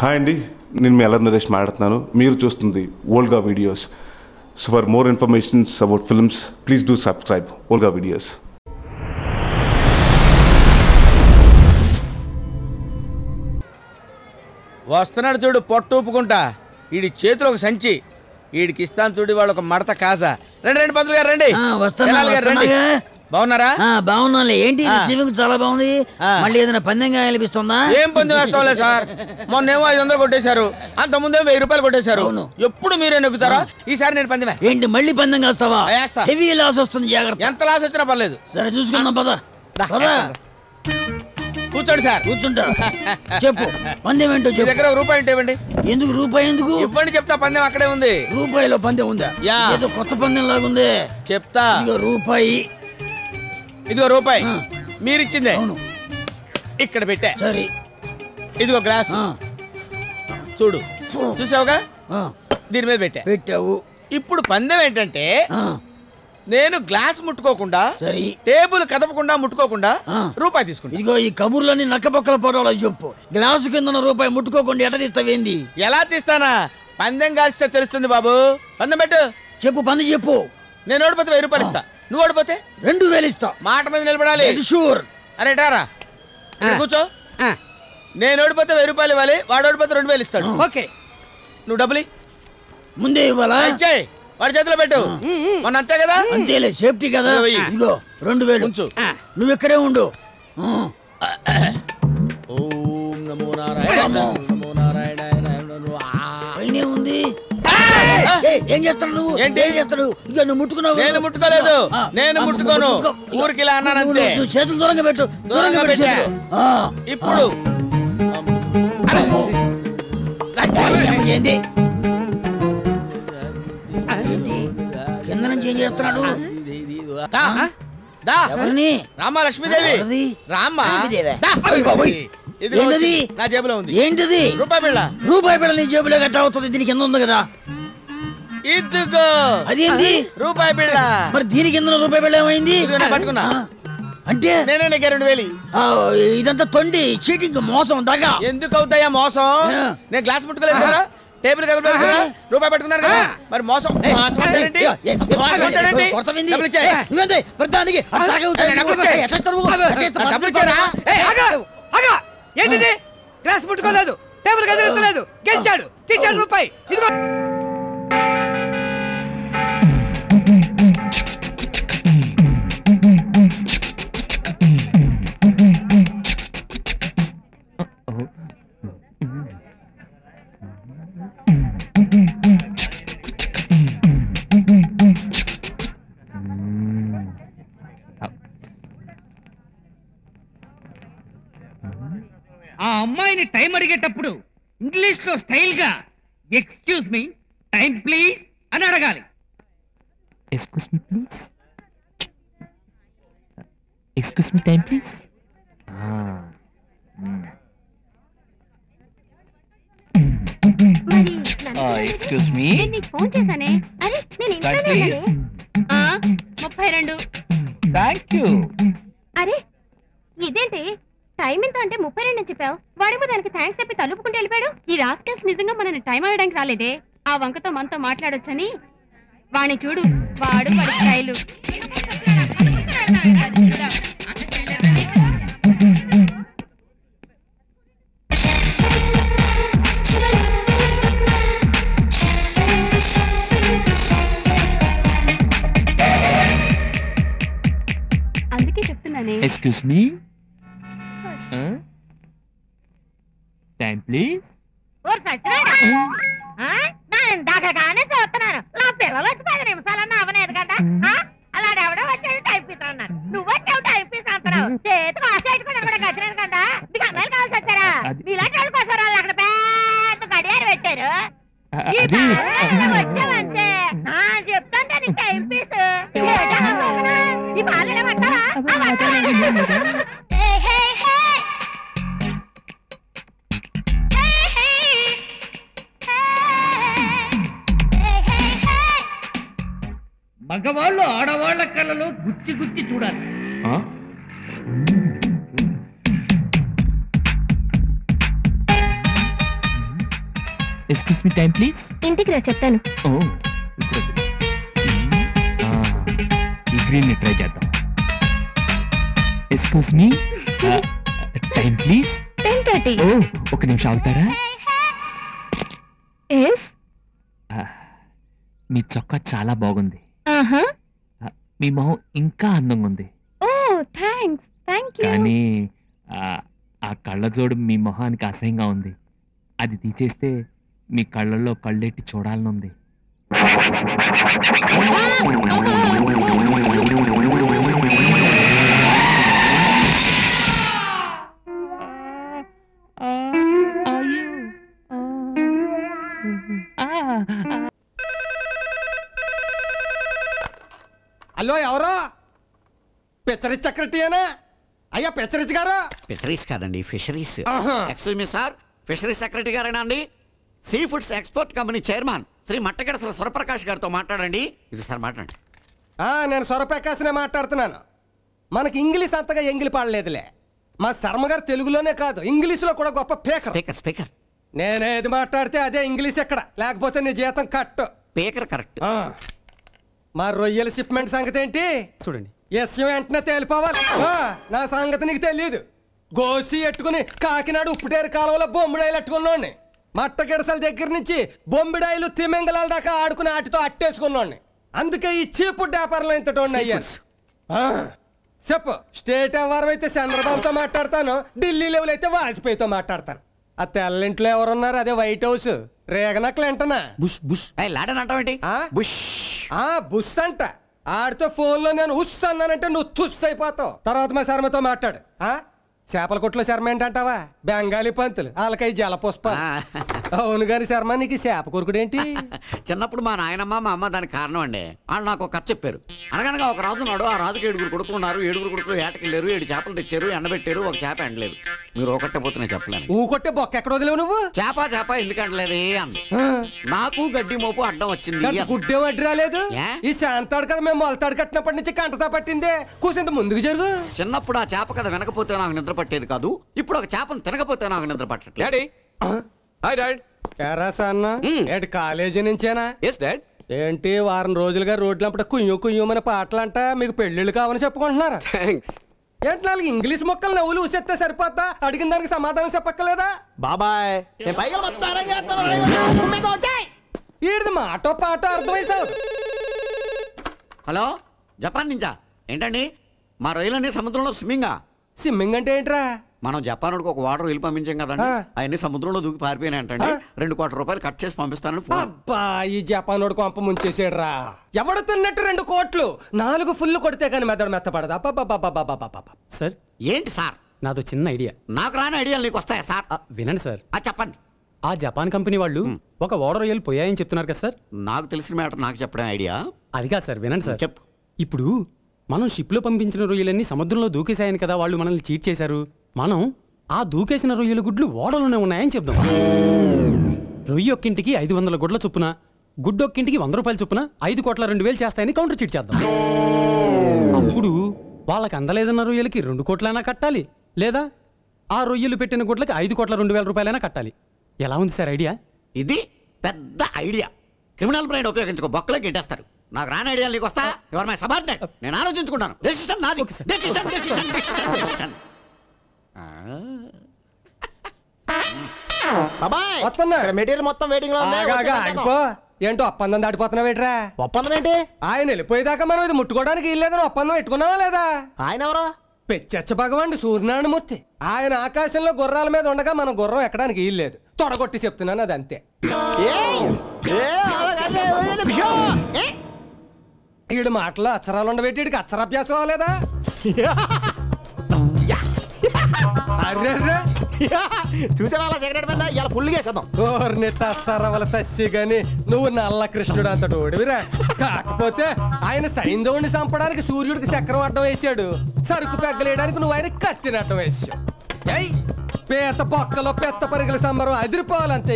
Hi అండి, నేను మీ అల్లరి నరేష్ మాట్లాడుతున్నాను. మీరు చూస్తుంది Volga videos. So for more informations about films please do subscribe Volga videos. వస్తున్నాడు చూడు, పొట్టు ఊపుకుంటా. వీడి చేతిలో ఒక సంచి, వీడికి ఇస్తాను చూడు వాళ్ళు ఒక మడత కాజా. రండి రండి పంతులు గారు రండి. రండి. బాగున్నారా? బాగున్నాలే. ఏంటి స్విమ్మింగ్ చాలా బాగుంది. మళ్ళీ ఏదైనా పందెంగా అనిపిస్తుందా? ఏం పందెం వేస్తాంలే సార్. మొన్నేమో 500 కొట్టేశారు, అంత ముందేమో 1000 రూపాయలు కొట్టేశారు. ఎప్పుడు మీరే నెక్కుతారా? ఈసారి నేను పందెం వేస్తా. ఏంటి మళ్ళీ పందెం వేస్తావా? వేస్తా. హెవీ లాస్ వస్తుంది, జాగ్రత్త. ఎంత లాస్ వచ్చినా పర్లేదు. సరే చూసుకుందాం, పద పద. కూర్చోండి సార్. కూర్చుంటా. చెప్పు పందెం ఏంటో చెప్పు. దగ్గర రూపాయి ఉంటే ఇవ్వండి. ఎందుకు రూపాయి? ఎందుకు ఇవ్వండి, చెప్తా. పందెం అక్కడే ఉంది. రూపాయిలో పందెం ఉందా? ఏదో కొత్త పందెం లాగుంది. చెప్తా. రూపాయి. ఇదిగో రూపాయి మీరిచ్చిందే. అవును, ఇక్కడ పెట్టా. సరే. ఇదిగో గ్లాస్ చూడు, చూసావుగా? దీని మీద పెట్టా. పెట్టావు. ఇప్పుడు పందెం ఏంటంటే నేను గ్లాస్ ముట్టుకోకుండా, టేబుల్ కదపకుండా ముట్టుకోకుండా రూపాయి తీసుకుంటా. ఇదిగో ఈ కబుర్లని నక్కపక్కల పోవడాలో చెప్పు. గ్లాసు కింద రూపాయి ముట్టుకోకుండా ఎట తీస్తావేంది? ఎలా తీస్తానా? పందెం కాల్స్తే తెలుస్తుంది బాబు. పందెం పెట్టు. చెప్పు, పందెం చెప్పు. నేను ఓడిపోతే 1000 రూపాయలు ఇస్తా, నువ్వు ఓడిపోతే 2000 ఇస్తా. మాట మీద నిలబడాలి. షూర్. అరే టారా కూర్చో. నేను ఓడిపోతే 1000 రూపాయలు ఇవ్వాలి, వాడు ఓడిపోతే 2000 ఇస్తాడు. ఓకే, నువ్వు డబ్బులు ముందే ఇవ్వాలా? ఇచ్చాయి, వాడి చేతిలో పెట్టు. మొన్న అంతే కదా? అంతేలే, సేఫ్టీ కదా. ఇదిగో 2000 ఉంచు. నువ్వు ఇక్కడే ఉండు. ఓం నమో నారాయణ నమో నారాయణ. పైనే ఉంది. ఏం చేస్తాడు నువ్వు? ఏంటి ఏం చేస్తాడు? ఇక నువ్వు ముట్టుకున్నావు. నేను ముట్టుకోలేదు, నేను ముట్టుకోను. ఊరికి ఇలా అన్నానంతే. చేతులు దూరంగా పెట్టు. దూరంగా పెట్టు. ఇప్పుడు ఏంది కింద నుంచి ఏం చేస్తున్నాడు? రామ్మా లక్ష్మీదేవి. రామ్మా ఏంటది? నా జేబులో ఉంది. ఏంటిది? రూపాయి బిళ్ళ. రూపాయి బిళ్ళ నీ జేబులో గట్ట అవుతుంది. దీని కింద ఉంది కదా. ఇదిగో అదేంటి? రూపాయి బిళ్ళ. మరి దీని కింద రూపాయి బిళ్ళ ఏమైంది? పట్టుకున్నా అంటే నేనే 2000. ఇదంతా తొండి, చీటింగ్, మోసం, దగా. ఎందుకు అవుతాయా మోసం? నేను గ్లాస్ ముట్టుకోలేదు కదా, టేబుల్ కదపలేదు కదా, రూపాయి పట్టుకున్నారు కదా, మరి మోసం. ఏంటిది? గ్లాస్ ముట్టుకోలేదు, టేబుల్ కదలలేదు, గెలిచాడు, తీసాడు రూపాయి. ఇదిగో ఆ అమ్మాయిని టైం అడిగేటప్పుడు ఇంగ్లీష్ లో స్టైల్ గా ఎక్స్క్యూజ్ మీ టైం ప్లీజ్ అని అడగాలి. Excuse me please, excuse me time please. Excuse me, నేను ఫోన్ చేశానే. అరే నేను ఇంట్లోనే ఉన్నాను. 32. థాంక్యూ. అరే ఇదేంటి టైం ఎంత అంటే 32 అని చెప్పావు. వాడేమో దానికి థ్యాంక్స్ చెప్పి తలుపుకుంటూ వెళ్ళిపోయాడు. ఈ రాస్కల్స్ నిజంగా మనని టైం అడగడానికి రాలేదే. ఆ వంకతో మనతో మాట్లాడొచ్చని. వాణ్ణి చూడు, వాడు వాడి స్టైలు. అందుకే చెప్తున్నానే. Excuse me time please. దాకానే చూస్తున్నాను. నా పిల్లలు వచ్చి 10 నిమిషాలన్నా అవలేదు కదా. అలాడెవడో వచ్చాడు టైప్ పీస్ అన్నాడు. నువ్వు వచ్చావు టైప్ పీస్ అంటున్నావు. చేతికి ఆశించుకుని కూడా గచ్చినాను కదా. మీకు అమ్మాయిలు కావాల్సి వచ్చారా? మీలాంటి వాళ్ళ కోసం వాళ్ళు అక్కడ పెద్ద గడియారు పెట్టారు. వచ్చావంటే చెప్తాంటే నీకు టైం పీస్. ఈ పాలు ఇలా పట్టావా? మగవాళ్ళు ఆడవాళ్ల కళ్ళలో గుచ్చి గుచ్చి చూడాలి. Excuse me time please. ఇంటికి రా చెప్తాను. ఓ ఈ గ్రీన్ ట్రై చేద్దాం. Excuse me time please. 10:30. ఓ ఒక నిమిషం ఆగుతారా? మీ చొక్కా చాలా బాగుంది. మీ మొహం ఇంకా అందంగా ఉంది. ఓ థాంక్స్. థాంక్యూ. కానీ ఆ కళ్ళజోడు మీ మొహానికి అసహ్యంగా ఉంది. అది తీసేస్తే మీ కళ్ళల్లో కళ్ళెట్టి చూడాలనుంది. హలో ఎవరో పిచ్చరిచ్ సెక్రటరీనా? అయ్యా పిచ్చరిచ్ గారు. ఫిషరీస్ కాదండి, fisheries. Excuse me sir, fisheries secretary గారేనా అండి? Sea foods export company chairman Shri Mattagadasala Swaraprakash గారితో మాట్లాడండి. ఇది సార్ మాట్లాడండి. నేను స్వరప్రకాశ్నే మాట్లాడుతున్నాను. మనకి ఇంగ్లీష్ అంతగా ఎంగిలి పాడలేదులే. మా శర్మ గారు తెలుగులోనే కాదు ఇంగ్లీష్లో కూడా గొప్ప పేకర్. స్పీకర్ స్పీకర్ నేనేది మాట్లాడితే అదే ఇంగ్లీష్ ఎక్కడ, లేకపోతే నీ జీతం కట్టు. Speaker correct. మా రొయ్యల షిప్మెంట్ సంగతి ఏంటి చూడండి. ఎస్యం వెంటనే తేలిపోవాలి. నా సంగతి నీకు తెలియదు. గోసి ఎట్టుకుని కాకినాడ ఉప్పుటేరు కాలువలో బొమ్మిడాయిలు అట్టుకున్నోడిని. మట్టగిడసల దగ్గర నుంచి బొమ్మిడాయిలు తిమింగలాల దాకా ఆడుకుని ఆటితో అట్టేసుకున్నోడిని. అందుకే ఈ చీపు వ్యాపారంలో ఇంతటోడిని అయ్యాను. చెప్పు. స్టేట్ అవారం అయితే చంద్రబాబుతో మాట్లాడతాను, ఢిల్లీ లెవెల్ అయితే వాజ్పేయితో మాట్లాడతాను. ఆ తెల్లింట్లో ఎవరున్నారు? అదే వైట్ హౌస్. రేగనా క్లింటనా? బుష్ బుష్ లాడని అంటావేంటి? బుష్ బుష్ అంట. ఆడితో ఫోన్లో నేను ఉస్ అన్నానంటే నువ్వు తుస్ అయిపోతావు. తర్వాత మా శర్మతో మాట్లాడు. చేపల కొట్లో శర్మ ఏంటంటావా? బెంగాలీ పంతులు వాళ్ళకై జలపుష్ప. అవును గాని శర్మ, నీకు చేప కొరుకుడేంటి? చిన్నప్పుడు మా నాయనమ్మ మా అమ్మ దానికి కారణం అండి. వాళ్ళు నాకు ఒక కథ చెప్పారు. అనగనగా ఒక రాజు ఉన్నాడు. ఆ రాజుకి 7 కొడుకులు ఉన్నారు. 7 కొడుకులు ఏటకెళ్ళారు. 7 చేపలు తెచ్చారు, ఎండబెట్టారు. ఒక చేప ఎండలేదు. మీరు ఒకటే పోతే చెప్పలేను. ఊకొట్టే బొక్క ఎక్కడ వదిలేవు నువ్వు? చేప చేప ఎందుకు ఎండలేదే అంది. నాకు గడ్డి మోపు అడ్డం వచ్చింది. గుడ్డే వడ్డీ రాలేదు. ఈ శాంతాడు కదా మేము మొలతాడు కట్టినప్పటి నుంచి కంటతా పట్టిందే. కూసింత ముందుకు జరుగు. చిన్నప్పుడు ఆ చేప కథ వినకపోతే నాకు నిద్ర పట్టేది కాదు. ఇప్పుడు ఒక చేపను తినకపోతే నాకు నిద్ర పట్టట్లేదు. ఏంటి కాలేజీ నుంచేనా? డాడ్. ఏంటి వారం రోజులుగా రోడ్లంపట కుయ్యూ కుయ్యూమని పాటలంట. మీకు పెళ్ళిళ్ళు కావని చెప్పుకుంటున్నారా? ఏంటి 4 ఇంగ్లీష్ మొక్కలు నవ్వులు ఊసేస్తే సరిపోతా? అడిగిన దానికి సమాధానం చెప్పక్కలేదా? బాబాయ్ ఈడిది మాటో పాటో అర్థమైసావు. హలో, జపాన్ నుంచా? ఏంటండి మా రొయ్యలన్నీ సముద్రంలో స్విమ్మింగా? స్విమ్మింగ్ అంటే ఏంట్రా? మనం జపానుడికి ఒక వాటర్ రైలు పంపించాం కదండి, అవన్నీ సముద్రంలో దూకి పారిపోయినాయి అంటండి. 2 కోట్ల రూపాయలు కట్ చేసి పంపిస్తానని ఫోన్. అబ్బా, ఈ జపానోడు కొంప ముంచేసాడురా. ఎవడు తిన్నట్టు 2 కోట్లు? 4 ఫుల్ కొడితే కానీ మెదడు మెత్తపడదు. సార్ ఏంటి సార్? నాదో చిన్న ఐడియా. నాకు రాని ఐడియాలు నీకు వస్తాయా సార్? వినండి సార్. చెప్పండి. ఆ జపాన్ కంపెనీ వాళ్ళు ఒక ఓడర్ రొయ్యలు పోయాయని చెప్తున్నారు కదా సార్. నాకు తెలిసిన మ్యాటర్ నాకు చెప్పడం ఐడియా. అది కాదు సార్, వినండి సార్. చెప్పు. ఇప్పుడు మనం షిప్లో పంపించిన రొయ్యలన్నీ సముద్రంలో దూకేసాయని కదా వాళ్ళు మనల్ని చీట్ చేశారు. మనం ఆ దూకేసిన రొయ్యల గుడ్లు ఓడలోనే ఉన్నాయని చెప్దాం. రొయ్య ఒక్కింటికి 500 గుడ్ల చొప్పున, గుడ్డు ఒక్కింటికి 100 రూపాయల చొప్పున 5,02,000 చేస్తాయని కౌంటర్ చీట్ చేద్దాం. అప్పుడు వాళ్ళకి అందలేదన్న రొయ్యలకి 2 కోట్లైనా కట్టాలి, లేదా ఆ రొయ్యలు పెట్టిన గుడ్లకి 5,02,000 రూపాయలైనా కట్టాలి. ఎలా ఉంది సార్ ఐడియా? ఇది పెద్ద ఐడియా. క్రిమినల్ బ్రెయిన్ ఉపయోగించుకో, బొక్కలకి గింటేస్తారు. నాకు రాని ఐడియాలు నీకు వస్తా? ఎవరు మై సబార్డినేట్? నేను ఆలోచించుకుంటాను. డెసిషన్ నాది. డెసిషన్. మెటీరియల్ మొత్తం వెయిటింగ్ లో ఆగిపో. ఏంటో ఒప్పందం దాటిపోతున్నావేట్రా? ఒప్పందం ఏంటి? ఆయన వెళ్ళిపోయేదాకా మనం ఇది ముట్టుకోవడానికి ఇల్లేదని ఒప్పందం పెట్టుకున్నావా లేదా? ఆయన ఎవరో పెచ్చచ్చ భగవాన్ సూర్యనారాయణమూర్తి. ఆయన ఆకాశంలో గుర్రాల మీద ఉండగా మనం గుర్రం ఎక్కడానికి ఇల్లేదు. తొడగొట్టి చెప్తున్నాను, అది అంతే. ఈడు మాటలో అక్షరాలు ఉండబెట్టి వీడికి అక్షరాభ్యాసం అవ్వలేదా? చూసేవాళ్ళ సిగరెట్ మీద ఇలా ఫుల్ చేసేద్దాం. తస్సరవల తస్సి గాని నువ్వు నల్ల కృష్ణుడు అంతటి ఓడివిరా. కాకపోతే ఆయన సైంధవుని చంపడానికి సూర్యుడికి చక్రం అడ్డం వేసాడు, సరుకు పెగ్గలేయడానికి నువ్వు ఆయన కత్తిని అడ్డం వేసావు. పేత బొక్కలో పెద్ద పరిగల సంబరం అదిరిపోవాలంతే.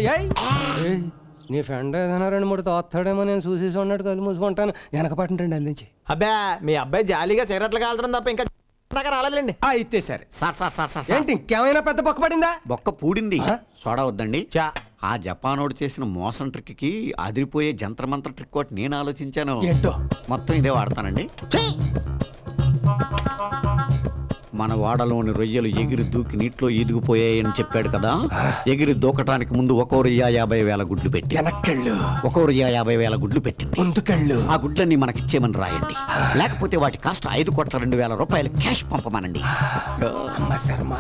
నీ ఫ్రెండ్ ఏదైనా 2-3 తోస్తాడేమో నేను చూసేసి ఉన్నట్టు కళ్ళు మూసుకుంటాను. వెనక పట్టండి అందించి. అబ్బా, మీ అబ్బాయి జాలీగా సిగరెట్లు కాల్చడం తప్ప ఇంకా రాలేదులేండి. అయితే సరే. సార్ సార్ సార్ సార్ ఏంటి ఇంకేమైనా పెద్ద బొక్క పడిందా? బొక్క పూడింది. సోడా వద్దండి. ఆ జపానోడు చేసిన మోసం ట్రిక్కి అదిరిపోయే జంత్రమంత్ర ట్రిక్ ఒకటి నేను ఆలోచించాను. ఏంటో? మొత్తం ఇదే వాడతానండి. మన వాడలోని రొయ్యలు ఎగిరి దూకి నీటిలో ఈదుకుపోయాయని చెప్పాడు కదా. ఎగిరి దూకటానికి ముందు 1,50,000 గుడ్లు పెట్టి వెనక్కెళ్ళు. 1,50,000 గుడ్లు పెట్టింది. ముందుకెళ్ళు. ఆ గుడ్లన్నీ మనకిచ్చేమని రాయండి. లేకపోతే వాటి కాస్ట్ 5,02,00,000 రూపాయలు క్యాష్ పంపమనండి. అమ్మ శర్మ,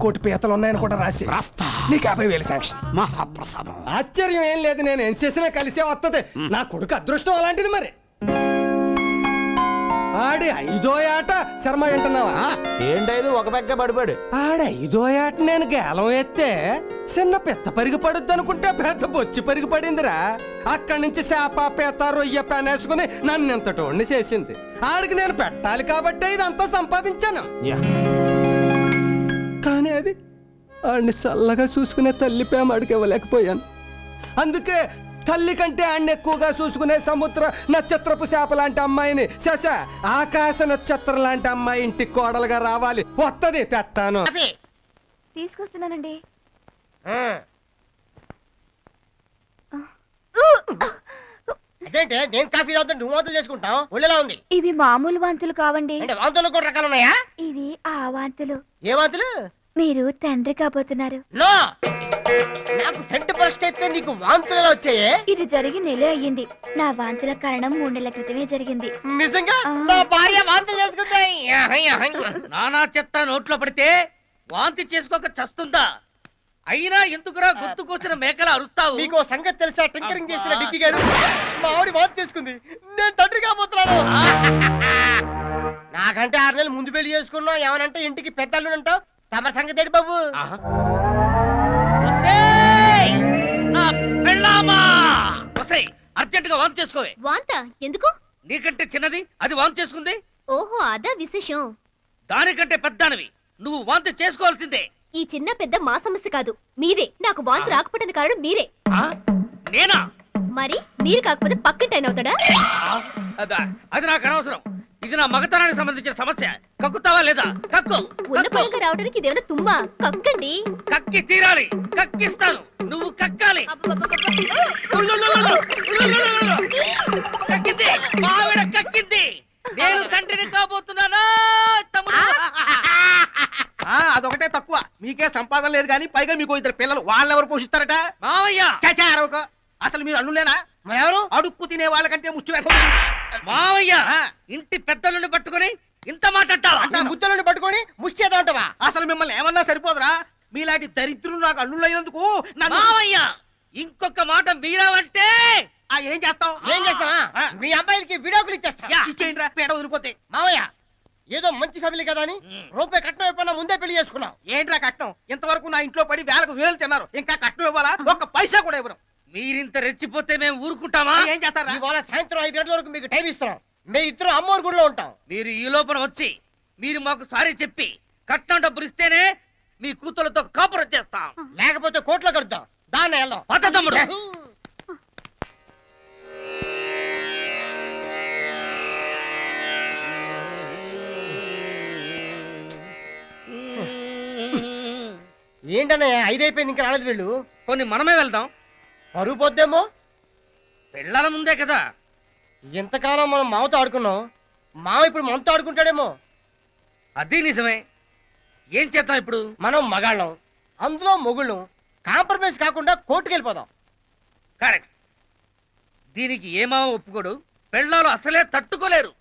కోటి పీతలు ఉన్నాయని కూడా రాసి రాస్తా. నీకు 50,000 శాంక్షన్. మహాప్రసాదం. ఆశ్చర్యం ఏం లేదు, నేను ఏం చేసినా కలిసే వస్తుంది. నా కొడుకు అదృష్టం అలాంటిది. మరి ఆడి 5వ ఏట శర్మ వింటున్నావా? ఏంటైదు ఒక పెగ్గ పడిపాడు. ఆడ 5వ ఏట నేను గేలం ఎత్తే చిన్న పెద్ద పరిగి పడుద్ది అనుకుంటే పెద్ద బొచ్చి పరిగి పడిందిరా. అక్కడి నుంచి చేప పీత రొయ్య పెనేసుకుని నన్ను ఇంతటోడిని చేసింది. ఆడికి నేను పెట్టాలి కాబట్టి ఇదంతా సంపాదించాను. కానీ అది ఆడిని చల్లగా చూసుకునే తల్లి ప్రేమ ఆడికి ఇవ్వలేకపోయాను. అందుకే తల్లి కంటే ఆడిని ఎక్కువగా చూసుకునే సముద్ర నక్షత్రపు చేప లాంటి అమ్మాయిని, శశ ఆకాశ నక్షత్రం లాంటి అమ్మాయి ఇంటికి కోడలుగా రావాలి. వస్తుంది, తెస్తాను. తీసుకొస్తున్నానండి. అదేంటే నేను కాఫీ తాగుతా నువ్వు వాంతులు చేసుకుంటావు? ఒళ్ళెలా ఉంది? ఇవి మామూలు వాంతులు కావండి. అంటే వాంతులు కూడా రకాలు ఉన్నాయా? ఇవి ఆ వాంతులు. ఏ వాంతులు? మీరు తండ్రి కాబోతున్నారు. నో, నాకు ఫ్రంట్ బస్ట్ అయితే నీకు వాంతులు ఎలా వచ్చాయే? ఇది జరిగి నెలే అయ్యింది. నా వాంతుల కారణం 3 నెలల క్రితమే జరిగింది. నిజంగా? నా భార్య వాంతులు చేసుకుంటాయి. నానా చెత్త నోట్లో పడితే వాంతి చేసుకోక చస్తుందా? అయినా ఎందుకురా గుర్తుకొచ్చిన మేకల అరుస్తావు? మీకు సంగతి తెలుసా? టింకరింగ్ చేసిన డిక్కి గారు మా ఆవిడ వాంతి చేసుకుంది. నేను తండ్రి కాబోతున్నాను. నాకంటే 6 నెలలు ముందు పెళ్లి చేసుకున్నావు. ఏమనంటే ఇంటికి పెద్దలు అంటావు. తమ సంగతి ఏంటి బాబు? అర్జెంట్ గా వాంతి చేసుకోవే. వాంత ఎందుకు? నీకంటే చిన్నది అది వాంతి చేసుకుంది. ఓహో, అదా విశేషం. దానికంటే పెద్దనివి నువ్వు వాంతి చేసుకోవాల్సిందే. ఈ చిన్న పెద్ద మా సమస్య కాదు, మీదే. నాకు వాంతి రాకపోవడానికి కారణం మీరే. నేనా? మరి మీరు కాకపోతే పక్కింటైన అవుతాడా? అది నాకు అనవసరం. ఇది నా మగతనానికి సంబంధించిన సమస్య. కక్కుతావా లేదా? కక్కు. ఉన్నపరంగా రావడానికి ఇదేమైనా తుమ్మా? కక్కండి. కక్కి తీరాలి. కక్కిస్తాను. నువ్వు కక్కాలి. కక్కింది. మావిడ కక్కింది. నేను తండ్రిని కాబోతున్నానా తమ్ముడు? అదొకటే తక్కువ. మీకే సంపాదన లేదు కానీ పైగా మీకు 2 పిల్లలు. వాళ్ళెవరు పోషిస్తారట? మావయ్య. అసలు మీరు అల్లులేనా? ఎవరు? అడుక్కు తినే వాళ్ళకంటే ముష్టి మావయ్య. ఇంటి పెద్దలను పట్టుకొని ఇంత మాట్లాడతావా? అంటే ముద్దలను పట్టుకొని ముష్టి చేద్దాం అంటావా? అసలు మిమ్మల్ని ఏమన్నా సరిపోదురా? మీలాంటి దరిద్రులు నాకు అల్లుళ్ళు అయినందుకు. మావయ్య, ఇంకొక మాట మీరావంటే ఏం చేస్తావు? ఏం చేస్తావా? మీ అబ్బాయిలకి విడాకులు ఇచ్చేస్తా. ఇచ్చేయండి రా, పేడ వదిలిపోతే. మావయ్య, ఏదో మంచి ఫ్యామిలీ కదా అని రూపాయి కట్నం ఇవ్వకుండా ముందే పెళ్లి చేసుకున్నాం. ఏంట్రా కట్నం? ఇంతవరకు నా ఇంట్లో పడి వేలు తిన్నారు. ఇంకా కట్నం ఇవ్వాలా? 1 పైసా కూడా ఇవ్వరు. మీరింత రెచ్చిపోతే మేము ఊరుకుంటామా? ఏం చేస్తారా? ఇవాళ సాయంత్రం 5 గంటల వరకు మీకు టైం ఇస్తున్నాం. మేము ఇద్దరు అమ్మోరు గుడిలో ఉంటాం. మీరు ఈ లోపల వచ్చి మీరు మాకు సారీ చెప్పి కట్నం డబ్బులు ఇస్తేనే మీ కూతుళ్ళతో కాపురం చేస్తాం. లేకపోతే కోర్టులో కడుద్దాం. దాన్ని వెళ్దాం. పద తమ్ముడు. ఏంటన్నయ్య 5 అయిపోయింది ఇంకా రాలేదు వీళ్ళు. కొన్ని మనమే వెళ్దాం. పరుగు పోద్దేమో. పిల్లల ముందే కదా. ఇంతకాలం మనం మామతో ఆడుకున్నాం. మామ ఇప్పుడు మనతో ఆడుకుంటాడేమో. అది నిజమే. ఏం చేద్దాం ఇప్పుడు? మనం మగాళ్ళం, అందులో మొగుళ్ళం. కాంప్రమైజ్ కాకుండా కోర్టుకు వెళ్ళిపోదాం. కరెక్ట్. దీనికి ఏమా ఒప్పుకోడు. పెళ్ళాలు అసలే తట్టుకోలేరు.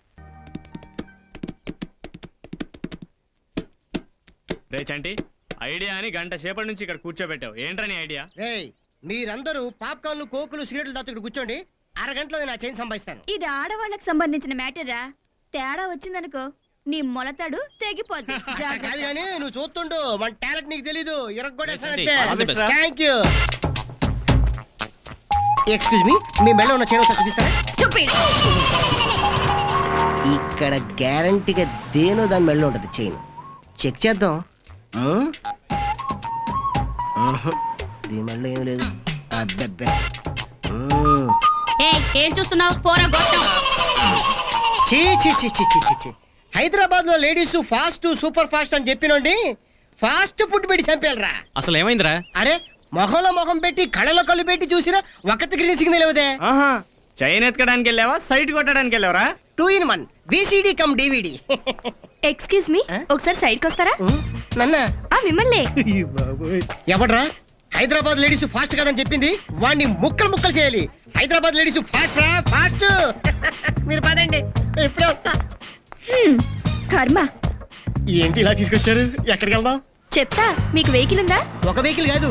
రే చంటి, ఐడియా అని గంట సేపటి నుంచి ఇక్కడ కూర్చోబెట్టావు. ఏంట్రా నీ ఐడియా? మీరందరూ పాప్కార్న్లు కోకులు సిగరెట్లు తాతో ఇక్కడ కూర్చోండి. అరగంటలో నేను ఆ చైన్ సంపాదిస్తాను. ఇది ఆడవాళ్ళకి సంబంధించిన మ్యాటరా. తేడా వచ్చిందనుకో నీ మొలతాడు తెగిపోద్ది. కాదు కానీ నువ్వు చూస్తుండు, మన టాలెంట్ నీకు తెలీదు. Thank you. ఎక్స్క్యూజ్ మీ, మీ మెడలో ఉన్న చైన్ ఒకసారి చూపిస్తారా? ఇక్కడ గ్యారంటీగా దేనో దాని మెడలో ఉంటుంది చైన్. చెక్ చేద్దాం. దీని మెడలో ఏం లేదు. అబ్బబ్బే, ఏం చూస్తున్నావు? హైదరాబాద్ లో లేడీస్ ఫాస్ట్ సూపర్ ఫాస్ట్ అని చెప్పినండి. ఫాస్ట్ ఫుడ్ పెట్టి చంపేయాలరా. అసలు ఏమైందిరా? అరే మొహంలో మొహం పెట్టి కళ్ళలో కళ్ళు పెట్టి చూసినా ఒక్క గ్రీన్ సిగ్నల్ ఇవ్వదే. చైన్ ఎత్తుకోవడానికి వెళ్ళావా సైట్ కొట్టడానికి వెళ్ళావరా? 2 in 1 VCD come DVD. Excuse me, ఒకసారి సైడ్కి వస్తారా? నన్నా మిమ్మల్ని. ఎవడ్రా హైదరాబాద్ లేడీస్ ఫాస్ట్ కదని చెప్పింది? వాడిని ముక్కలు ముక్కలు చేయాలి. హైదరాబాద్ లేడీస్ ఫాస్ట్ రా ఫాస్ట్. మీరు పదండి, ఇప్పుడే వస్తా. కర్మ. ఏంటి ఇలా తీసుకొచ్చారు? ఎక్కడికి వెళ్దాం? చెప్తా. మీకు వెహికల్ ఉందా? ఒక వెహికల్ కాదు,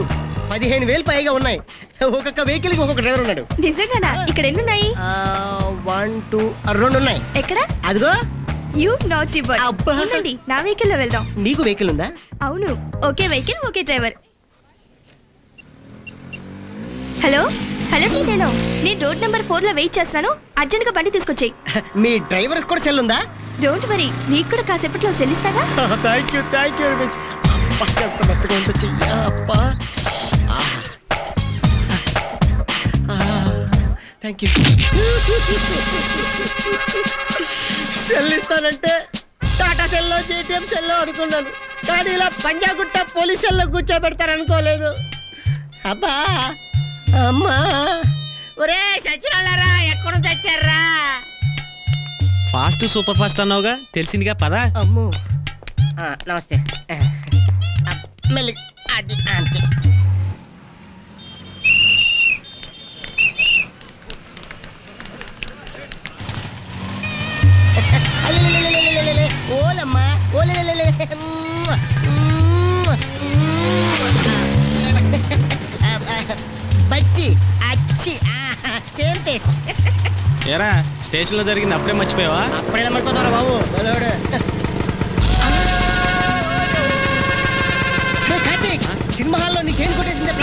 15,000 పైగా ఉన్నాయి. ఒక్కొక్క వెహికల్ కి ఒక్కొక్క డ్రైవర్ ఉన్నాడు. నిజంగానా? ఇక్కడ ఎన్ని ఉన్నాయి? 1 2 2 ఉన్నాయి. ఎక్కడ? అదిగో. You not boy. ఉండండి, నా వెహికల్ లో వెళ్దాం. నీకు వెహికల్ ఉందా? అవును, ఒకే వెహికల్ ఒకే డ్రైవర్. హలో హలో సీనేను, నేను రోడ్ నెంబర్ 4 లో వెయిట్ చేస్తున్నాను. అర్జెంట్ గా బండి తీసుకొచ్చేయి. మీ డ్రైవర్ కూడా సెల్ ఉందా? డోంట్ వరీ, నీకు కూడా కాసేపట్లో సెల్ ఇస్తాగా. Thank you very much. Thank you. Cell ఇస్తానంటే టాటా సెల్లో జేటీఎం సెల్లో అనుకున్నాను, కానీ ఇలా పంజాగుట్ట పోలీస్ సెల్లో కూర్చోబెడతారనుకోలేదు. అబ్బా అమ్మా, ఒరే సచ్చిరాళ్ళారా, ఎక్కడ తెచ్చారా? ఫాస్ట్ సూపర్ ఫాస్ట్ అన్నావుగా, తెలిసిందిగా పదా. అమ్మో, నమస్తే. మెల్లి అది అంతే. ఓలమ్మా ఓలే బచ్చి అచ్చి సేమ్ ఫేస్. ఏరా స్టేషన్ లో జరిగింది అప్పుడే మర్చిపోయావా? అప్పుడే మర్చిపోతారా బాబు? కార్తీక్, సినిమా హాల్లో నీ చైన్ కొట్టేసింది.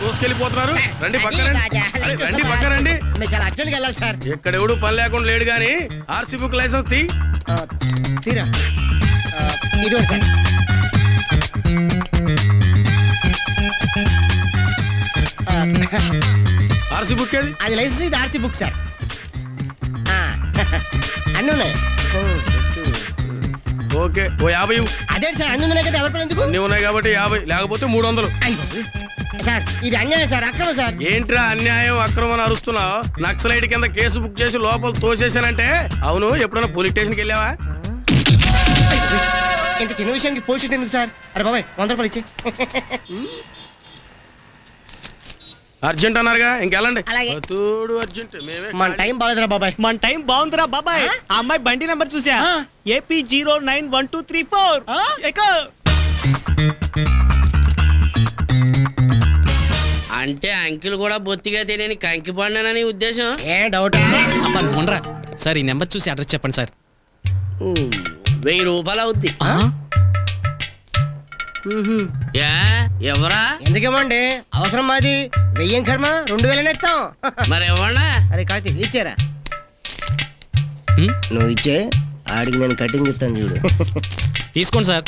దోసుకెళ్ళిపోతున్నారు. రండి పక్క రండి. చాలా అర్జెంట్గా వెళ్ళాలి సార్. ఎక్కడెవడు పని లేకుండా లేడు గానీ ఆర్సీ బుక్ లైసెన్స్ తీరా. ఇది సార్. ఆర్సీ బుక్ ఏది? అది లైసెన్స్, ఇది ఆర్సీ బుక్ సార్. అన్నీ ఉన్నాయి. ఓకే, ఓ 50. అదే సార్, అన్ని ఉన్నాయి కదా, ఎవరి ఎందుకు? అన్ని ఉన్నాయి కాబట్టి 50, లేకపోతే 300. సార్ ఇది అన్యాయం సార్, అక్రమం సార్. ఏంట్రా అన్యాయం అక్రమం అరుస్తున్నావు? నక్సలైట్ కింద కేసు బుక్ చేసి లోపల తోసేసానంటే. అవును, ఎప్పుడైనా పోలీస్ స్టేషన్కి వెళ్ళావా? ఇంత చిన్న విషయానికి పోలీస్ స్టేషన్ ఎందుకు సార్? అరే బాబాయ్ 100 రూపాయలు ఇచ్చి. అర్జెంట్ అన్నారుగా, ఇంకెళ్ళండి. తోడు అర్జెంట్. మన టైం బాలేదురా బాబాయ్. మన టైం బాగుందిరా బాబాయ్. ఆ అమ్మాయి బండి నెంబర్ చూసా, AP 091234. అంటే అంకిల్ కూడా బొత్తిగా తెలియని కంకి పండానని ఉద్దేశం. ఏ డౌట్? ఉండరా సార్, ఈ నెంబర్ చూసి అడ్రస్ చెప్పండి సార్. 1000 రూపాయలు అవుద్ది. ఎవరా? ఎందుకేమండి, అవసరం మాది. 1000 కర్మ, 2000 ఇస్తాం. మరి ఇవ్వండా? అరే కార్తీక్ ఇచ్చారా? నువ్వు ఇచ్చే, ఆడికి నేను కటింగ్ ఇస్తాను చూడు. తీసుకోండి సార్.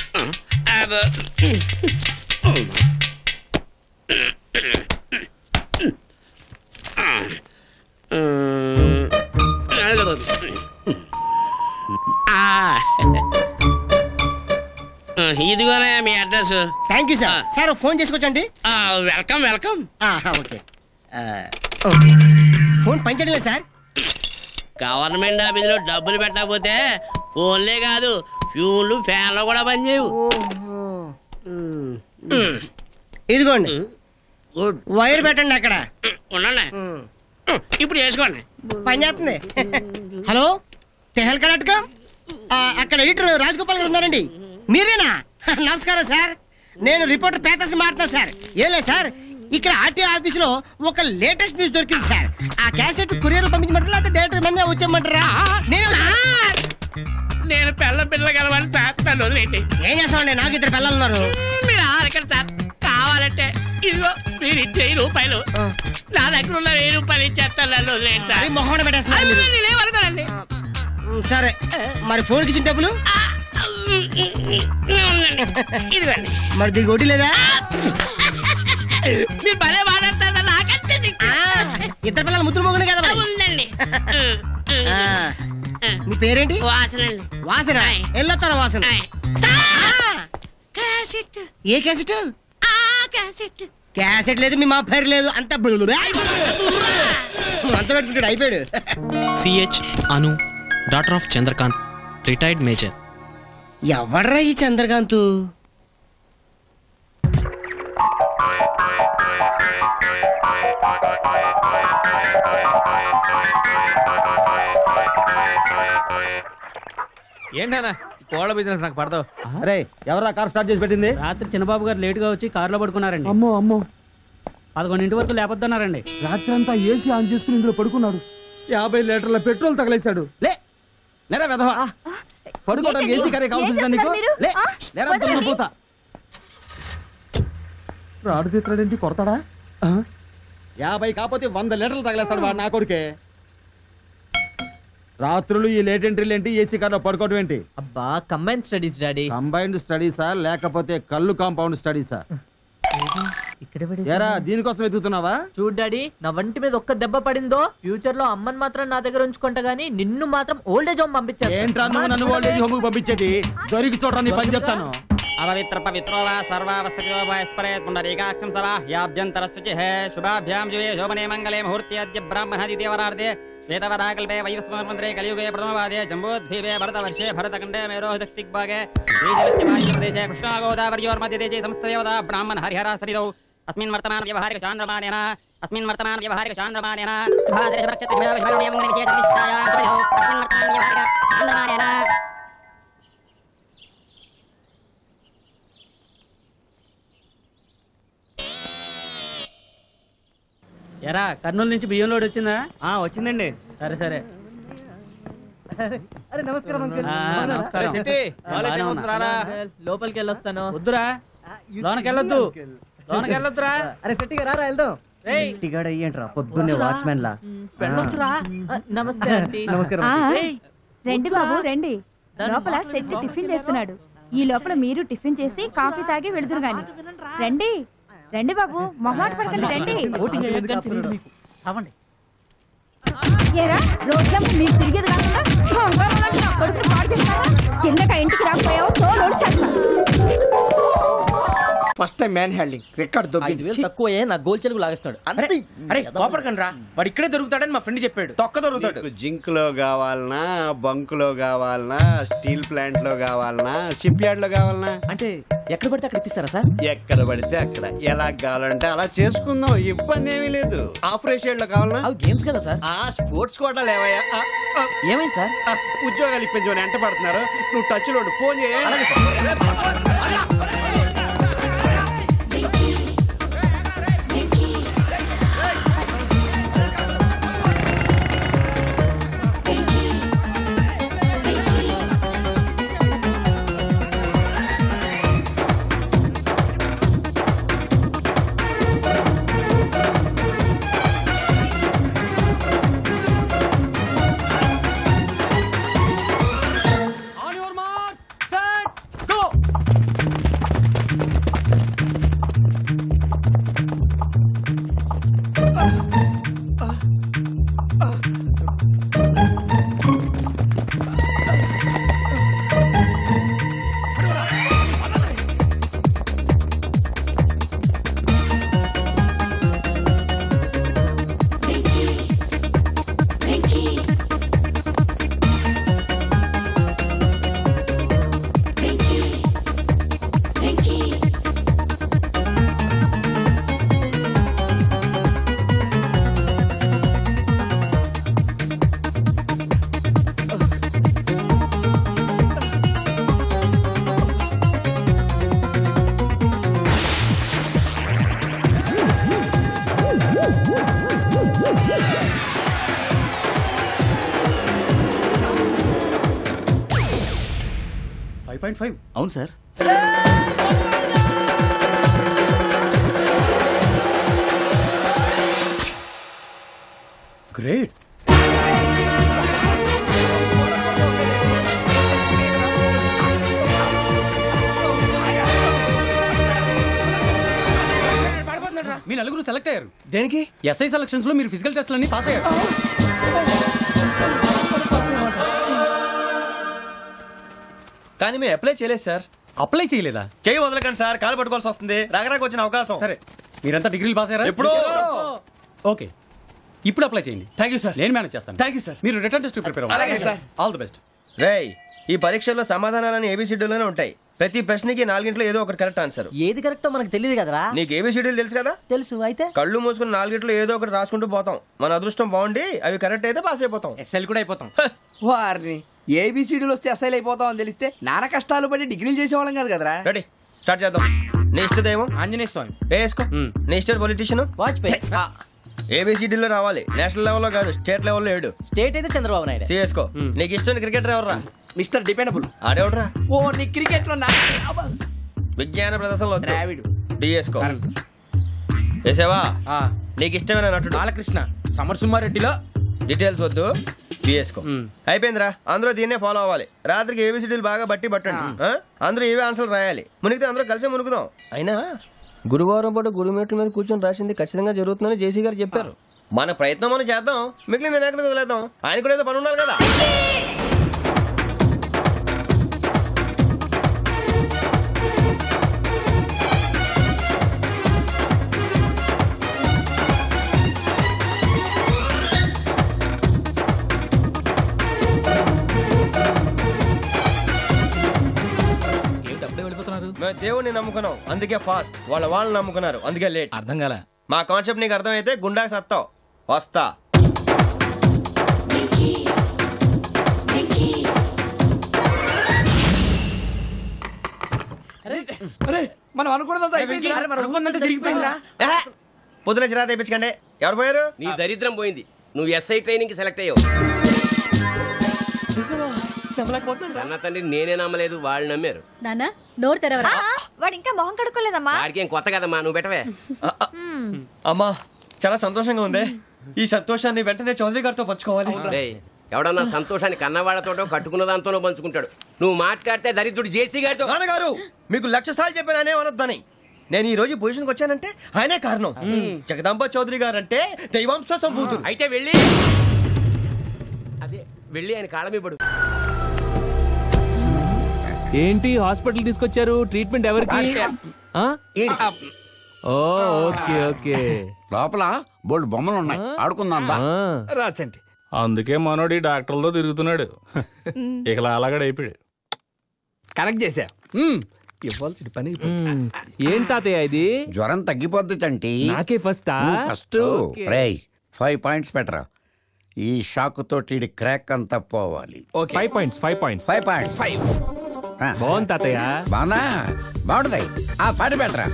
ఇదిగోనే మీ address. Thank you sir. Sir phone చేసుకోవచ్చండి? Welcome welcome. ఓకే. ఫోన్ పనిచేయలేదు సార్. గవర్నమెంట్ ఆఫీసులో డబ్బులు పెట్టకపోతే ఫోన్లే కాదు, ఫ్యూన్లు ఫ్యాన్లు కూడా పనిచేయవు. ఇదిగోండి, వైర్ పెట్టండి అక్కడ. ఉండండి, ఇప్పుడు చేసుకోండి. పని చేస్తుంది. హలో, తెహల్ కర్ణాటక. అక్కడ ఎడిటర్ రాజగోపాల్ గారు ఉన్నారండి. మీరేనా? నమస్కారం సార్, నేను రిపోర్టర్ పేతస్ మాట్లాడుతున్నా సార్. ఏం లేదు సార్, ఇక్కడ ఆర్టీఓ ఆఫీసులో ఒక లేటెస్ట్ న్యూస్ దొరికింది సార్. ఆ క్యాసెట్ కొరియర్ పంపించమంటారా లేకపోతే డైరెక్టర్ మనీ వచ్చేయమంటారా? నేను పిల్ల కలవాలి సార్, నన్ను వదిలేండి. ఏం చేస్తామండి, నాకు 2 పిల్లలు ఉన్నారు. మీరు ఆరకండి సార్, కావాలంటే ఇదిగో మీరు ఇచ్చే 1000 రూపాయలు నా దగ్గర ఉన్న 1000 రూపాయలు ఇచ్చేస్తాను, నన్ను వదిలేండి సార్. మొహం పెట్టేస్తున్నారండి. సరే, మరి ఫోన్కి ఇచ్చిన డబ్బులు ఇదిగోండి. మరి దీనికి వడ్డీ లేదా? మీరు భలే మాట్లాడతారు, నాకంటే 2 పిల్లలు ముద్దులు మోగునే కదా. ఉందండి. నీ పేరేంటి? వాసన. వాసన. ఎల్లొత్తాను వాసన. క్యాసెట్. ఏ క్యాసెట్? క్యాసెట్. క్యాసెట్ లేదు, మీ మా పేరు లేదు, అంత అంత పెట్టుకుంటాడు. అయిపోయాడు. CH Anu, daughter of Chandrakant, retired major. ఎవడ్రా ఈ చంద్రకాంత్? ఏంటన్నా కోళ్ళ బిజినెస్ నాకు పడతావు. అరే ఎవరా కార్ స్టార్ట్ చేసి పెట్టింది? రాత్రి చిన్నబాబు గారు లేట్ గా వచ్చి కారులో పడుకున్నారండి. అమ్మో అమ్మో, 11 వరకు లేపొద్దన్నారండి. రాత్రి అంతా ఏసీ ఆన్ చేసుకుని ఇందులో పడుకున్నాడు. 50 లీటర్ల పెట్రోల్ తగలేశాడు. లేరా వెధవా, పడుకోవడానికి ఏసీ కారే కావాల్సిందా నీకు? లేరా పోతా. రాడు తిట్టాడేంటి, కొడతాడా? 50 కాకపోతే 100 లీటర్లు తగలేస్తాడు వాడు నా కొడుకే. రాత్రులు ఈ లేట్ ఎంట్రీలు ఏంటి, ఏసీ కార్లో పడుకోవడం ఏంటి? అబ్బా కంబైన్డ్ స్టడీస్ డాడీ. కంబైన్డ్ స్టడీసా లేకపోతే కళ్ళు కాంపౌండ్ స్టడీసా? ఏరా దీనికోసం వెతుకుతున్నావా? చూడు డాడీ, నా వంటి మీద ఒక్క దెబ్బ పడిందో ఫ్యూచర్ లో అమ్మని మాత్రం నా దగ్గర ఉంచుకుంటా గానీ నిన్ను మాత్రం ఓల్డేజ్ హోమ్ పంపించాను. ఏంట్రా నువ్వు నన్ను ఓల్డేజ్ హోమ్ పంపించేది? దొరికి చూడరా నీ పని చెప్తాను. అవవిత్ర పవిత్రో వా సర్వావస్థితో వయస్పరేత్ పుండరీకాక్షం సవా యాభ్యంతరస్తుచిః శుభాభ్యాం జువే శోభనే మంగళే ముహూర్తే అద్య బ్రాహ్మణాది దేవరార్దే శ్వేతవరాకల్పే వైవస్వతంత్రే కలియుగే ప్రథమవాదే జంబోద్భీవే భరతవర్షే భరతఖండే మేరోదిక్తిగ్భాగే శ్రీజలస్య వాయుప్రదేశే కృష్ణాగోదావర్యోర్మధ్యదేశే సమస్తదేవతా బ్రాహ్మణ హరిహర సరిదౌ అస్మిన్ వర్తమాన వ్యవహారిక చాంద్రమానేన శుభాదరే నక్షత్రమే విభాగమే మంగళే విశేషనిష్టాయా సరిదౌ అస్మిన్ వర్తమాన వ్యవహారిక చాంద్రమానేన. ఎరా కర్నూలు నుంచి బియ్యం లోడ్ వచ్చిందా? వచ్చిందండి. సరే సరే. అరే నమస్కారం అంకుల్. నమస్కారం. లోపలికి వెళ్ళొస్తాను. వద్దురా, లోనకి వెళ్ళొద్దు, లోనకి వెళ్ళొద్దురా. అరే సెట్టిగా రారా వెళ్దాం. టిగాడు అయ్యేంట్రా పొద్దున్నే వాచ్మెన్ లా. నమస్తే ఆంటీ. నమస్కారం. రండి బాబు రండి. లోపల సెట్ టిఫిన్ చేస్తున్నాడు. ఈ లోపల మీరు టిఫిన్ చేసి కాఫీ తాగి వెళుదురు గాని. రండి రండి బాబు, మొహమాట పడకండి, రండి. ఏరా రోజులో మీరు తిరిగేది కాకుండా కొడుకుని పాడు చేస్తావా? కిందక ఇంటికి రాకపోయావు తోలు చేస్తా. First time man handing record దొబ్బింది. తక్కువ నా గోల్ చెలుగు లాగేస్తున్నాడు. అరే కోపడకండి రా, వాడు ఇక్కడే దొరుకుతాడని మా ఫ్రెండ్ చెప్పాడు. తొక్క దొరుకుతాడు. జింక్ లో కావాలనా, బంక్ లో కావాలనా, స్టీల్ ప్లాంట్ లో కావాలనా, షిప్ యార్డ్ లో కావాలనా? అంటే ఎక్కడ పడితే అక్కడ ఇప్పిస్తారా సార్? ఎక్కడ పడితే అక్కడ, ఎలా కావాలంటే అలా చేసుకుందాం, ఇబ్బంది ఏమీ లేదు. ఆపరేషన్ లో కావాలనా? గేమ్స్ కదా సార్. స్పోర్ట్స్ కోటా లేవయ్యా. ఏమైంది సార్? ఉద్యోగాలు ఇప్పించమని ఎంట పడుతున్నారు. నువ్వు టచ్ లో ఫోన్ చేయ. అవును సార్. గ్రేట్. మీ నలుగురు సెలెక్ట్ అయ్యారు. దేనికి? ఎస్ఐ సెలక్షన్స్ లో మీరు ఫిజికల్ టెస్ట్ అన్ని పాస్ అయ్యారు. కానీ మేము అప్లై చేయలేదు సార్. అప్లై చేయలేదా? చేయి వదలకండి సార్, కాలు పట్టుకోవాల్సి వస్తుంది. రాగరాకు వచ్చిన అవకాశం. సరే, మీరంతా డిగ్రీలు పాస్ అయ్యారా? ఎప్పుడో. ఓకే, ఇప్పుడు అప్లై చేయండి. Thank you sir. నేను మేనేజ్ చేస్తాను. Thank you sir. మీరు రిటర్న్ టెస్ట్ ప్రిపేర్ అవ్వండి. అలాగే సార్. All the best. రేయ్, ఈ పరీక్షల్లో సమాధానాలని ఏబిసిడీలోనే ఉంటాయి. ప్రతి ప్రశ్నకి 4 ఏదో ఒకటి కరెక్ట్ ఆన్సర్. ఏది కరెక్టో మనకు తెలియదు కదరా. నీకు ఏబిసిడీలు తెలుసు కదా? తెలుసు. అయితే కళ్ళు మూసుకుని 4 ఏదో ఒకటి రాసుకుంటూ పోతాం. మన అదృష్టం బాగుండి అవి కరెక్ట్ అయితే పాస్ అయిపోతాం. ఎస్ఎల్ కూడా అయిపోతాం. వారిని ఏబిసిడీలు వస్తే అసైల్ అయిపోతాం అని తెలిస్తే నాన్న కష్టాలు పడి డిగ్రీలు చేసేవాళ్ళం కాదు కదరా. రెడీ, స్టార్ట్ చేద్దాం. నీ ఇష్టదేమో ఆంజనేయ స్వామి. వేసుకో. నీ ఇష్ట పొలిటీషియన్ వాజ్పేయి. ఏబిసిడీలో రావాలి. నేషనల్ లెవెల్లో కాదు, స్టేట్ లెవెల్లో 7. స్టేట్ అయితే చంద్రబాబు నాయుడు. సిఎస్కో. నీకు ఇష్టం క్రికెటర్ ఎవర్రా? Mister dependable. ఆడేవడరా? ఓ నీ క్రికెట్ లో విజ్ఞాన ప్రదర్శనలో ద్రావిడు. డిఎస్కో. వేసావా? నీకు ఇష్టమైన నటుడు? బాలకృష్ణ. సమర్ సుమారెడ్డిలో. డీటెయిల్స్ వద్దు, బిఎస్కో. అయిపోయిందిరా. అందరూ దీన్నే ఫాలో అవ్వాలి. రాత్రికి ఏబిసిడీలు బాగా బట్టి పట్టండి. అందరూ ఏవే ఆన్సర్లు రాయాలి. మునిగితే అందరూ కలిసి మునుగుదాం. అయినా గురువారం పాటు గురుమేట్ల మీద కూర్చొని రాసింది ఖచ్చితంగా జరుగుతుందని జేసీ గారు చెప్పారు. మన ప్రయత్నం మనం చేద్దాం, మిగిలింది నేను ఎక్కడికి వదిలేద్దాం. ఆయన కూడా ఏదో పని ఉండాలి కదా. మేము దేవుడిని నమ్ముకున్నాం, అందుకే ఫాస్ట్. వాళ్ళు నమ్ముకున్నారు, అందుకే లేట్. అర్థం కాల. మా కాన్సెప్ట్ నీకు అర్థమైతే గుండాకి సత్తావు. వస్తా. మనం అనుకున్నదంతా జరిగిపోయిందిరా. పొద్దున చిరా తెప్పించకండి. ఎవరు పోయారు? నీ దరిద్రం పోయింది. నువ్వు ఎస్ఐ ట్రైనింగ్ కి సెలెక్ట్ అయ్యావు. అన్న తండ్రి నేనే నమ్మలేదు, వాళ్ళు నమ్మారు. నాన్న నోరు తెరవరా. వాడు ఇంకా మొహం కడుక్కోలేదమ్మా. వాడికి ఏం కొత్త కదమ్మా, నువ్వు పెట్టవే. అమ్మా, చాలా సంతోషంగా ఉంది. ఈ సంతోషాన్ని వెంటనే చౌదరి గారితో పంచుకోవాలి. ఎవడన్నా సంతోషాన్ని కన్నవాళ్లతోటో కట్టుకున్న దాంతోనో పంచుకుంటాడు. నువ్వు మాట్లాడితే దరిద్రుడు జేసీ గారితో. నాన్నగారు, మీకు 1,00,000 సార్లు చెప్పానే అనొద్దని. నేను ఈ రోజు పొజిషన్కి వచ్చానంటే ఆయనే కారణం. జగదాంబ చౌదరి గారు అంటే దైవాంశ సంభూతుడు. అయితే వెళ్ళి ఆయన కాళ్ళమివ్వడు. ఏంటి హాస్పిటల్ తీసుకొచ్చారు? ట్రీట్మెంట్ ఎవరికి? Okay okay. లోపల బోల్డ్ బొమ్మలు ఉన్నాయి, ఆడుకుందాం. రాచండి. అందుకే మనోడి డాక్టర్లతో తిరుగుతున్నాడు. ఇక అలాగడ అయిపోయాడు. కనెక్ట్ చేశా. ఇవ్వాల్సిన పని. ఏం తాతయ్య ఇది? జ్వరం తగ్గిపోద్ది చంటి. నాకే ఫస్ట్. 5 పాయింట్స్ పెట్టరా. ఈ షాక్ తోటి క్రాక్ అంతా పోవాలి. 5 పాయింట్స్. 5 పాయింట్స్. బాగుంది తాతయ్య. బాగుంటది. 40 పెట్టరా.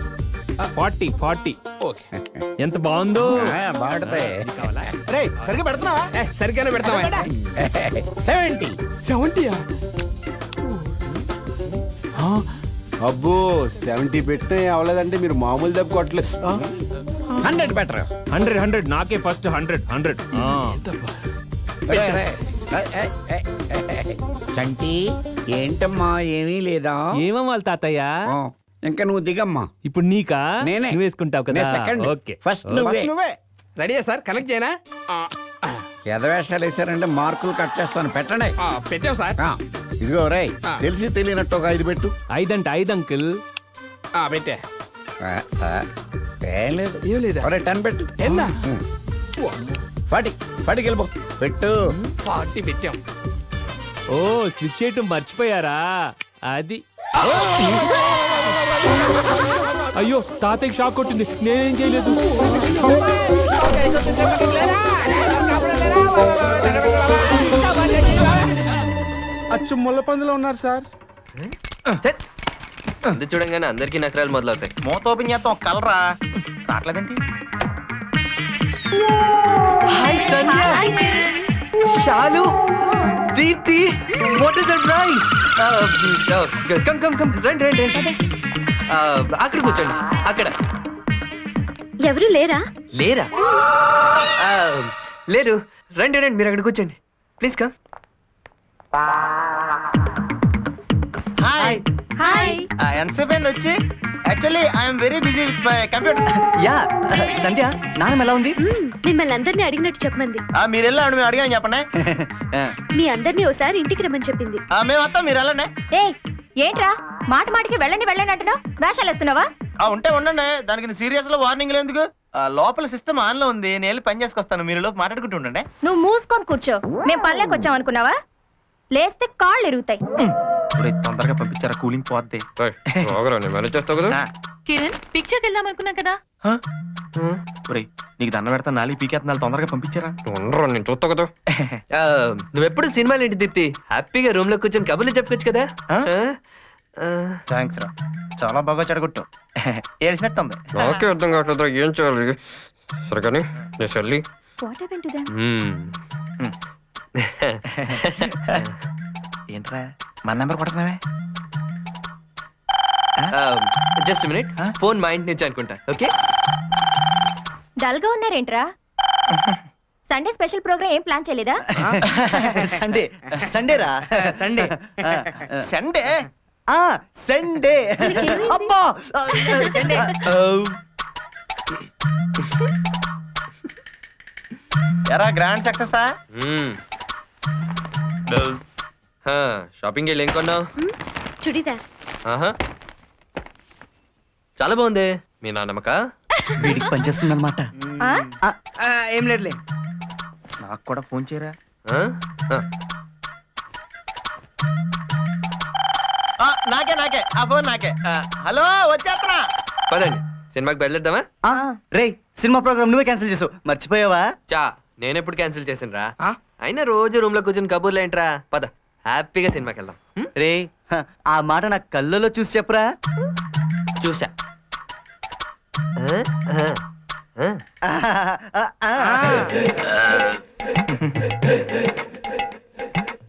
40. ఎంత బాగుందో. బాగుంటది. సరిగ్గా పెడుతున్నావా? సరిగ్గానే పెడతావా? 70. అబ్బో 70 పెట్టే అవ్వలేదంటే మీరు మామూలు దెబ్బ కొట్టలేదు. 100 పెట్టరా. 100. నాకే ఫస్ట్ 100. చంటి ఏంటమ్మా, ఏమీ లేదా? ఏమవ్వాలి తాతయ్య? ఇంకా నువ్వు దిగమ్మా. ఇప్పుడు నీకా? నేనే. నువ్వు వేసుకుంటావు కదా. ఓకే, ఫస్ట్ నువ్వే. రెడీయా సార్? కనెక్ట్ చేయనా? ఎదవేషాలు వేసారంటే మార్కులు కట్ చేస్తాను. పెట్టండి. పెట్టావు సార్. ఇదిగో రై, తెలిసి తెలియనట్టు ఒక 5 పెట్టు. 5 అంకుల్. పెట్టా. ఏం లేదు. 10 పెట్టు. 40 వెళ్ళిపో. పెట్టు. 40 పెట్టాం. ఓ, స్విచ్ చేయటం మర్చిపోయారా? అది. అయ్యో, తాతయ్యకి షాక్ కొట్టింది. నేనేం చేయలేదు. అచ్చు ముళ్ళ పందులో ఉన్నారు సార్. అందు చూడంగానే అందరికి నకరాలు మొదలవుతాయి. మూత ఓపెన్ చేస్తాం. కలరా రావట్లేదేంటి? Hi Sandhya, Shalu, Deepti, what is surprise. Come రండి. అక్కడ కూర్చోండి. అక్కడ ఎవరు లేరా? లేరు. రండి మీరు అక్కడ కూర్చోండి. Please come. హాయ్. ఎంతసేపు అయింది వచ్చి? Actually I'm very busy with my computer. Ya Sandhya, నాన్నమ్మ ఎలా ఉంది? మిమ్మల్ని అందరినీ అడిగినట్టు చెప్పమంది. మీరు వెళ్ళండి, మేము అడిగాను చెప్పండి. మీ అందరినీ ఒకసారి ఇంటికి రమ్మని చెప్పింది. మేము వస్తాం, మీరు వెళ్ళండి. ఏంట్రా మాట మాటికి వెళ్ళండి వెళ్ళండి అంటున్నావు? వేషాలు వేస్తున్నావా? ఉంటే ఉండండి, దానికి సీరియస్ లో వార్నింగ్ ఎందుకు? లోపల సిస్టమ్ ఆన్ లో ఉంది, నేను పని చేసుకొస్తాను, మీరు లోపు మాట్లాడుకుంటూ ఉండండి. నువ్వు మూసుకొని కూర్చో. మేము పనిలోకి వచ్చాం అనుకున్నావా? లేస్తే కాళ్ళు ఎరుగుతాయి. తొందరగా పంపించారా, కూలింగ్ పోద్ది. కిరణ్ పిక్చర్కి వెళ్దాం అనుకున్నాం కదా. నీకు దండ పెడతా, నాలుగు పీకేస్తున్నాను, తొందరగా పంపించారా? నేను చూస్తా కదా. నువ్వెప్పుడు సినిమాలు ఏంటి దీప్తి? హ్యాపీగా రూమ్ లో కూర్చొని కబుర్లు చెప్పుకోవచ్చు కదా. థ్యాంక్స్ రా, చాలా బాగా చెడగొట్టు. ఏడిసినట్టుంది. నాకే అర్థం కావట్లేదు ఏం చేయాలి. సరే కానీ నేను చెల్లి ఏంట్రా మన నెంబర్ కొడుతున్నావే? జస్ట్ మినిట్, ఫోన్ మా ఇంటి నుంచి అనుకుంటా. ఓకే, డల్ గా ఉన్నారేంట్రా? సండే స్పెషల్ ప్రోగ్రామ్ ఏం ప్లాన్ చేయలేదా? సండేరా సండే సండే సండే అబ్బా ఎరా గ్రాండ్ సక్సెస్. షాపింగ్ వెళ్ళి ఏం కొన్నావు? చుడిదార్. చాలా బాగుంది. మీ నాన్నమ్మక వీడికి పనిచేస్తుంది అనమాట. ఏం లేదులే, నాకు కూడా ఫోన్ చేయరా. నాకే నాకే ఆ ఫోన్ నాకే. హలో వచ్చేస్తున్నా. పదండి సినిమాకి బయలుదేద్దామా? రే సినిమా ప్రోగ్రామ్ నువ్వే క్యాన్సిల్ చేసావు, మర్చిపోయావా? చా నేను ఎప్పుడు క్యాన్సిల్ చేసాను రా. అయినా రోజు రూమ్ లో కూర్చొని కబుర్లు ఏంట్రా. పద హ్యాపీగా సినిమాకి వెళ్దాం. రే ఆ మాట నాకు కళ్ళలో చూసి చెప్పరా. చూసా.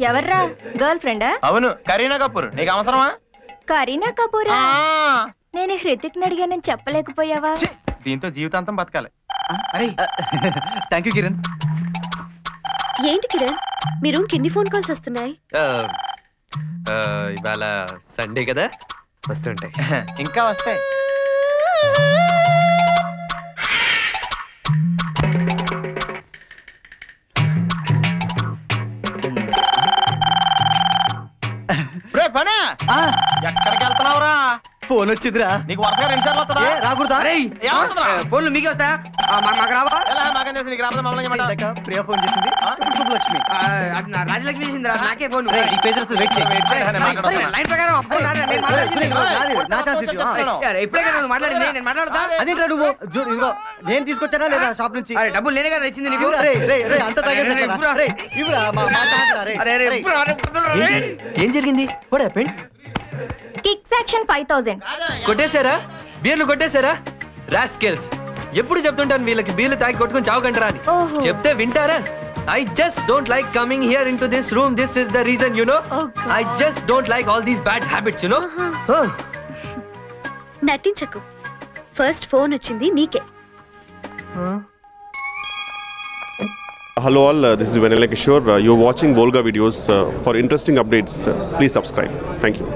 ఎవర్రా? గర్ల్ ఫ్రెండా? అవును, కరీనా కపూర్. నీకు అవసరమా? కరీనా కపూరా? నేను హృతిక్ అడిగానని చెప్పలేకపోయావా? దీంతో జీవితాంతం బతకాలి. Thank you Kiran. ఏంటి కిరణ్, మీ రూమ్ కి ఎన్ని ఫోన్ కాల్స్ వస్తున్నాయి? ఇవాళ సండే కదా, వస్తుంటాయి. ఇంకా వస్తాయి. ఎక్కడికి వెళ్తున్నావురా? ఫోన్ వచ్చిందిరా. నీకు వరుసగా 2 సార్లు వస్తుందా? రాకూడదా? ఫోన్లు మీకే వస్తా, మాకు రావా? మాకేం తెలుసు, నీకు రాబోదా మమ్మల్ని ఏమంటా? ప్రియ ఫోన్ చేసింది, శుభలక్ష్మి రాజలక్ష్మి చేసింది. నాకే ఫోన్. లైన్ ప్రకారం ఇప్పుడే కదా మాట్లాడింది, నేను మాట్లాడతా. అదేంటా నువ్వు? నేను తీసుకొచ్చానా లేదా షాప్ నుంచి? డబ్బులు నేనే కదా ఇచ్చింది నీకు. ఏం జరిగింది? Kick section 5000 కొట్టేశారా? బీర్లు కొట్టేశారా? రాస్కెల్స్. ఎప్పుడు చెప్తుంటాను వీళ్ళకి బీర్లు తాగి కొట్టుకుని చావకంటారా అని. చెప్తే వింటారా? I just don't like coming here into this room. This is the reason, you know. I just don't like all these bad habits, you know. నటించకు. ఫస్ట్ ఫోన్ వచ్చింది నీకే. Hello all, this is Vanilla Kishore. You're watching Volga videos. For interesting updates, please subscribe. Thank you.